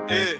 Eh.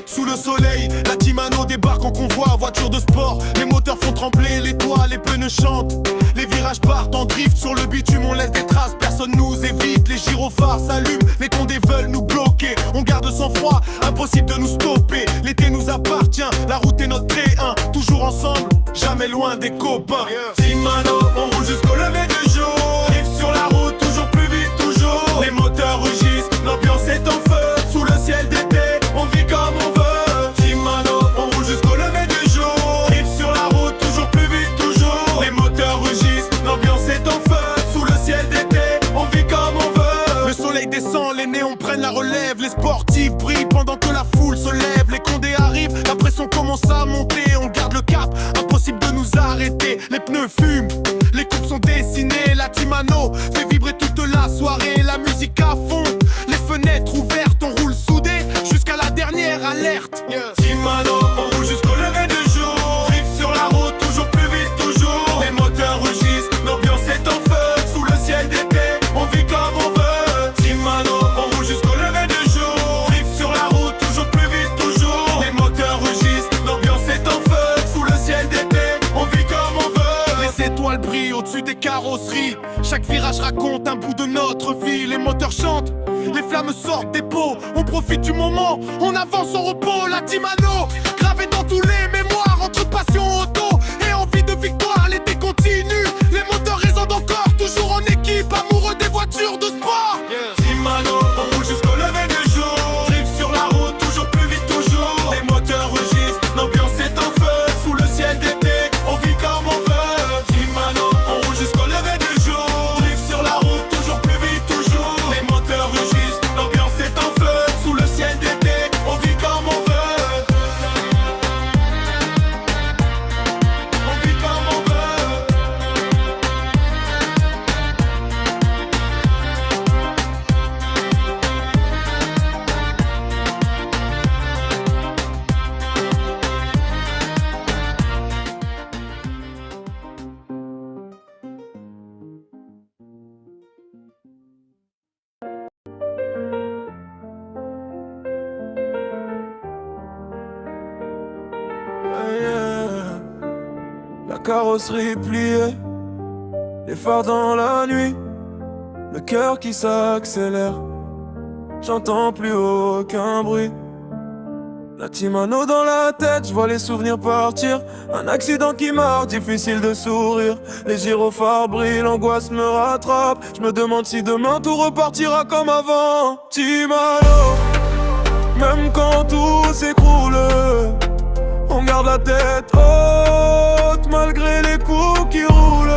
Sous le soleil, la Timano débarque en convoi, voiture de sport. Les moteurs font trembler les toits, les pneus chantent. Les virages partent en drift, sur le bitume on laisse des traces, personne nous évite. Les gyrophares s'allument, les condés veulent nous bloquer. On garde sang froid, impossible de nous stopper. L'été nous appartient, la route est notre T1. Toujours ensemble, jamais loin des copains. Timano, on roule jusqu'au lever du jour. Drift sur la route, toujours plus vite, toujours. Les moteurs rugissent, l'ambiance est en feu. Sous le ciel d'été, on vit comme on veut. Timano, on roule jusqu'au lever du jour. Drift sur la route, toujours plus vite, toujours. Les moteurs rugissent, l'ambiance est en feu. Sous le ciel d'été, on vit comme on veut. Le soleil descend, les néons prennent la relève. Les sportifs brillent pendant que la foule se lève. Les condés arrivent, la pression commence à monter. On garde le cap, impossible de nous arrêter. Les pneus fument, les coupes sont dessinées. La Timano fait vibrer toute la soirée. La musique à fond, les fenêtres ouvertes. On roule soudés jusqu'à la dernière alerte. Timano, on roule jusqu'au lever du jour. Drift sur la route, toujours plus vite, toujours. Les moteurs rugissent, l'ambiance est en feu. Sous le ciel d'été, on vit comme on veut. Timano, on roule jusqu'au lever du jour. Drift sur la route, toujours plus vite, toujours. Les moteurs rugissent, l'ambiance est en feu. Sous le ciel d'été, on vit comme on veut. Les étoiles brillent au-dessus des carrosseries. Chaque virage raconte un bout de notre vie. Les moteurs chantent, les flammes sortent des pots. On profite du moment, on avance au repos. La Timano, gravée dans tous les mémoires. Entre passion auto et envie de victoire, l'été continue. Les moteurs résonnent encore, toujours en équipe. Amoureux des voitures de sport. Timano, on roule jusqu'au lever du jour. Drift sur la route, toujours plus vite, toujours. Les moteurs rugissent, l'ambiance est en feu. Sous le ciel d'été, on vit comme on veut. Timano, on roule jusqu'au lever du jour. Drift sur la route, toujours plus vite, toujours. Les moteurs rugissent, l'ambiance est en feu. Sous le ciel d'été, on vit comme on veut. On vit comme on veut. La carrosserie pliée, les phares dans la nuit, le cœur qui s'accélère. J'entends plus aucun bruit. La Timano dans la tête, je vois les souvenirs partir. Un accident qui marque, difficile de sourire. Les gyrophares brillent, l'angoisse me rattrape. Je me demande si demain tout repartira comme avant. Timano, même quand tout s'écroule, on garde la tête haute malgré les coups qui roulent.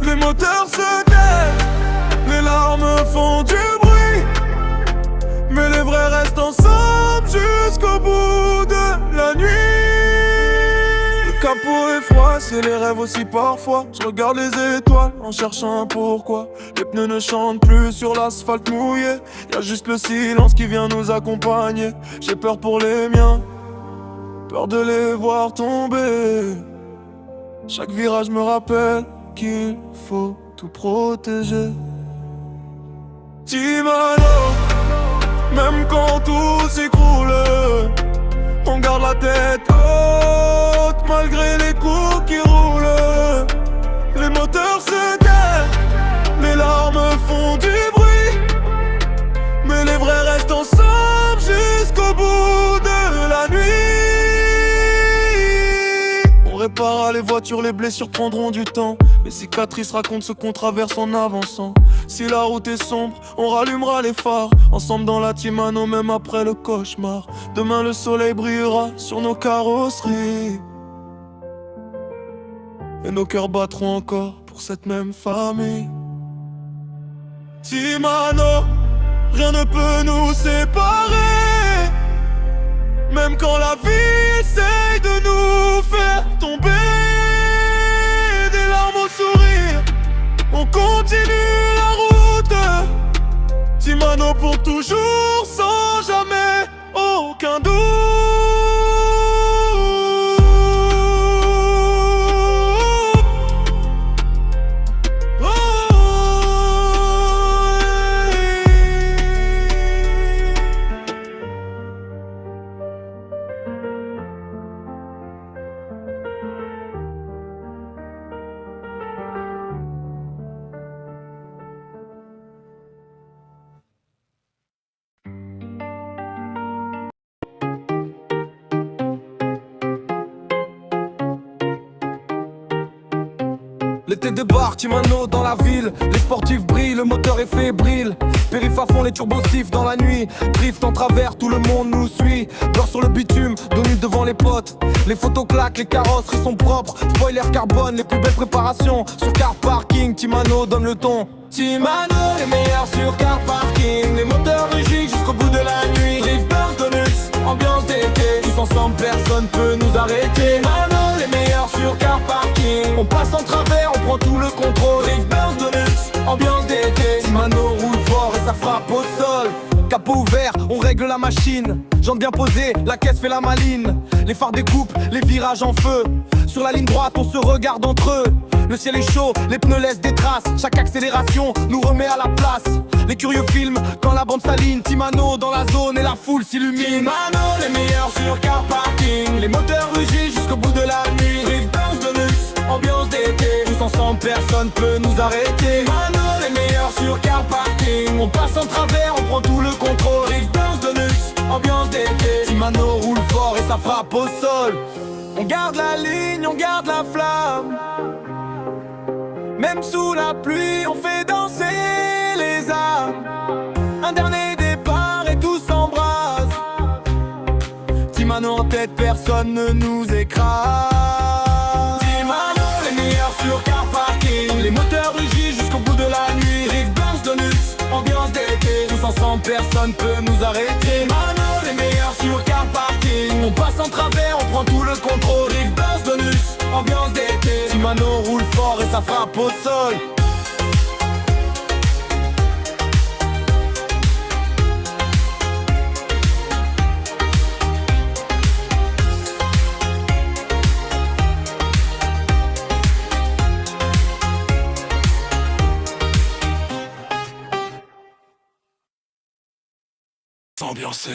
Les moteurs se taisent, les larmes font du bruit, mais les vrais restent ensemble jusqu'au bout de la nuit. Le capot est froissé, les rêves aussi parfois. Je regarde les étoiles en cherchant un pourquoi. Les pneus ne chantent plus sur l'asphalte mouillé. Y'a juste le silence qui vient nous accompagner. J'ai peur pour les miens, peur de les voir tomber. Chaque virage me rappelle qu'il faut tout protéger. Timano, même quand tout s'écroule, on garde la tête haute malgré les coups qui roulent. Les moteurs se taisent, les larmes font du bruit, mais les vrais restent ensemble jusqu'au bout de la nuit. On réparera les voitures, les blessures prendront du temps. Les cicatrices racontent ce qu'on traverse en avançant. Si la route est sombre, on rallumera les phares. Ensemble dans la Timano, même après le cauchemar. Demain le soleil brillera sur nos carrosseries, et nos cœurs battront encore pour cette même famille. Timano, rien ne peut nous séparer. Même quand la vie essaye de nous faire tomber. Des larmes au sourire, on continue la route. Timano pour toujours, sans jamais aucun doute. Oh, L'été débarque, Timano dans la ville. Les sportifs brillent, le moteur est fébrile. Périph' à fond, les turbosifs dans la nuit. Drift en travers, tout le monde nous suit. Blanc sur le bitume, dos nu devant les potes. Les photos claquent, les carrosseries sont propres. Spoiler carbone, les plus belles préparations. Sur car parking, Timano donne le ton. Timano, les meilleurs sur car parking. Les moteurs rugiques jusqu'au bout de la nuit. Drift, burst de luxe, ambiance d'été. Tous ensemble, personne peut nous arrêter. Timano, les meilleurs sur car parking. On passe en travers, on prend tout le contrôle. Drift, burst de luxe, ambiance d'été. Timano roule fort et ça frappe au sol. Capot ouvert, on règle la machine. Jante bien posée, la caisse fait la maline. Les phares découpent, les virages en feu. Sur la ligne droite, on se regarde entre eux. Le ciel est chaud, les pneus laissent des traces. Chaque accélération nous remet à la place. Les curieux filment quand la bande s'aligne. Timano dans la zone et la foule s'illumine. Timano, les meilleurs sur car parking. Les moteurs rugissent jusqu'au bout de la nuit. Drift, bounce de luxe, ambiance d'été. Tous ensemble, personne peut nous arrêter. Timano, les meilleurs sur car parking. On passe en travers, on prend tout le contrôle. Drift, bounce de luxe, ambiance d'été. Timano roule fort et ça frappe au sol. On garde la ligne, on garde la flamme. Même sous la pluie, on fait danser les âmes. Un dernier départ et tout s'embrase. Timano en tête, personne ne nous écrase. Timano, les meilleurs sur car parking. Les moteurs rugissent jusqu'au bout de la nuit. Drift, bounce de luxe, ambiance d'été. Tous ensemble, personne peut nous arrêter. Timano, les meilleurs sur car parking. On passe en travers, on prend tout le contrôle. Drift, bounce de luxe, ambiance d'été. Timano roule fort et ça frappe au sol. Ambiancé.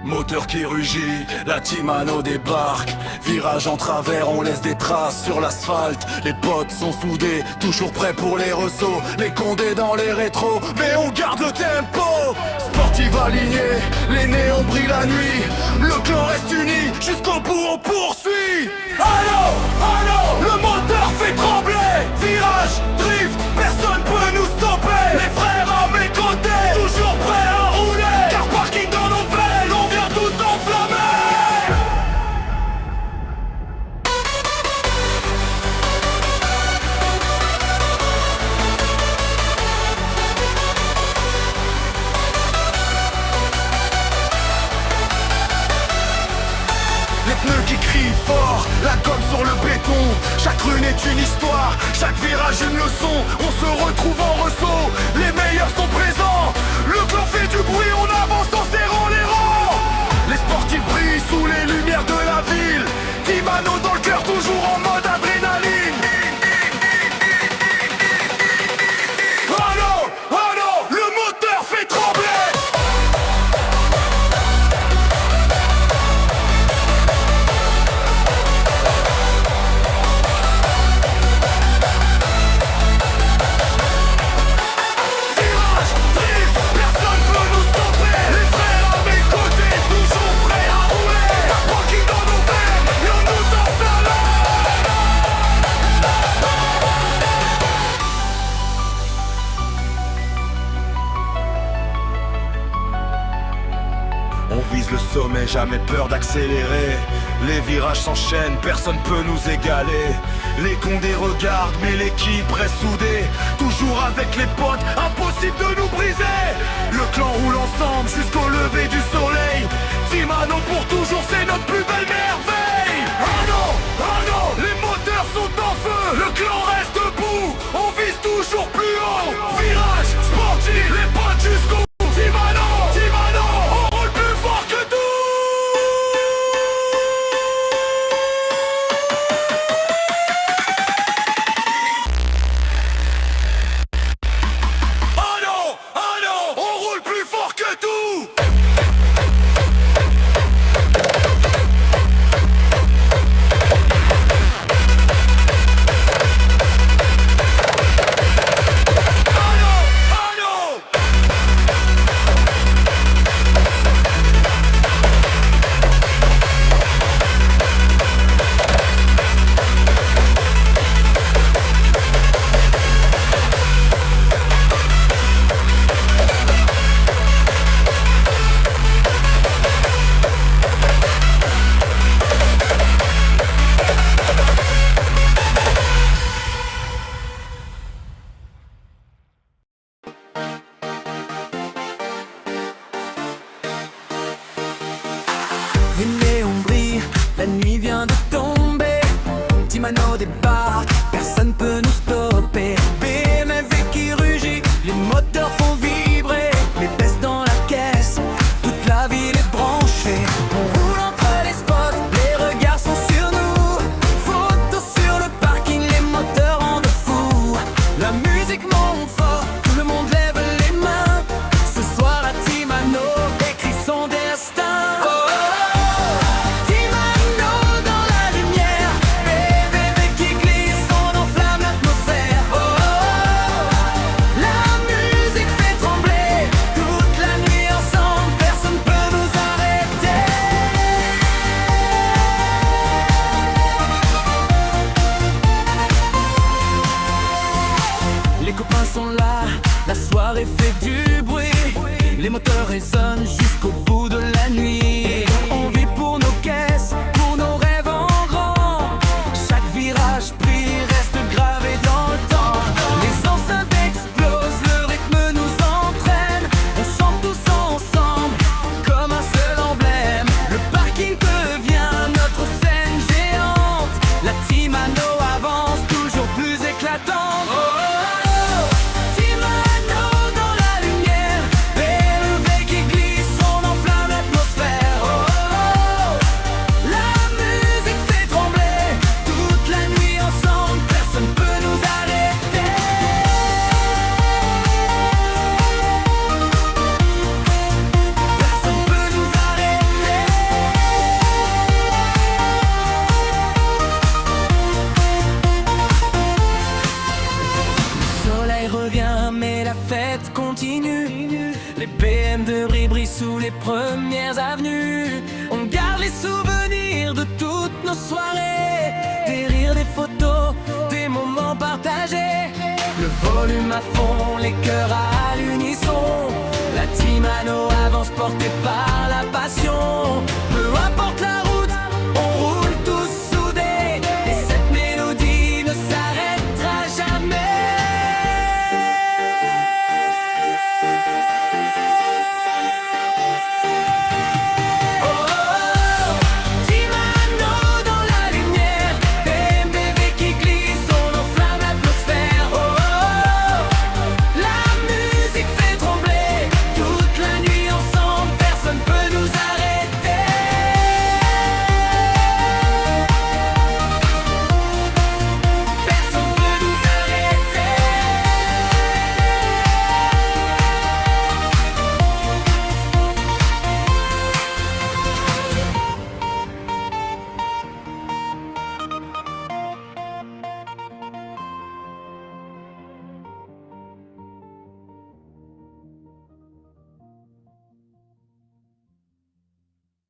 Moteur qui rugit, la Timano débarque. Virage en travers, on laisse des traces sur l'asphalte. Les potes sont soudés, toujours prêts pour les ressauts. Les condés dans les rétros, mais on garde le tempo. Sportive alignée, les néons brillent la nuit. Le clan reste uni, jusqu'au bout on poursuit. Allô, allô, le moteur fait trembler. Virage, drift, personne peut nous stopper. Les frères à mes côtés, toujours prêts à rouler. Car parking dans nos veines, on vient tout enflammer. Les pneus qui crient fort, la gomme sur le béton. Chaque rune est une histoire, chaque virage une leçon. On se retrouve en ressaut, les meilleurs sont présents. Le clan fait du bruit, on avance en serrant les rangs. Les sportifs brillent sous les lumières de la ville. Timano dans le cœur, toujours en mode adrénaline. Oh non, oh non, le moteur fait trembler. On vise le sommet, jamais peur d'accélérer. Les virages s'enchaînent, personne peut nous égaler. Les condés regardent, mais l'équipe reste soudée. Toujours avec les potes, impossible de nous briser. Le clan roule ensemble jusqu'au lever du soleil. Timano pour toujours, c'est notre plus belle merveille. Oh non, les moteurs sont en feu. Le clan reste debout, on vise toujours plus haut. Virage, sportif, les potes jusqu'au bout. Timano, Timano, on roule plus fort que tout. Oh non, on roule plus fort que tout. débarque, personne peut nous stopper. BMW qui rugit, les moteurs font vibrer, les baisses dans la caisse, toute la ville est branchée. On roule entre les spots, les regards sont sur nous. Photos sur le parking, les moteurs rendent fou. La musique monte fort, tout le monde lève les mains. Ce soir la Timano écrit son destin. Les copains sont là, la soirée fait du bruit. Les moteurs résonnent jusqu'au bout de la nuit. On vit pour nos caisses, pour nos rêves en grand. Chaque virage pris reste gravé dans le temps. Les enceintes explosent, le rythme nous entraîne. On chante tous ensemble, comme un seul emblème. Le parking devient notre scène géante. La Timano avance, toujours plus éclatante. Revient, mais la fête continue. Les BM de Brie sous les premières avenues. On garde les souvenirs de toutes nos soirées, des rires, des photos, des moments partagés. Le volume à fond, les cœurs à l'unisson. La Timano avance portée par la passion.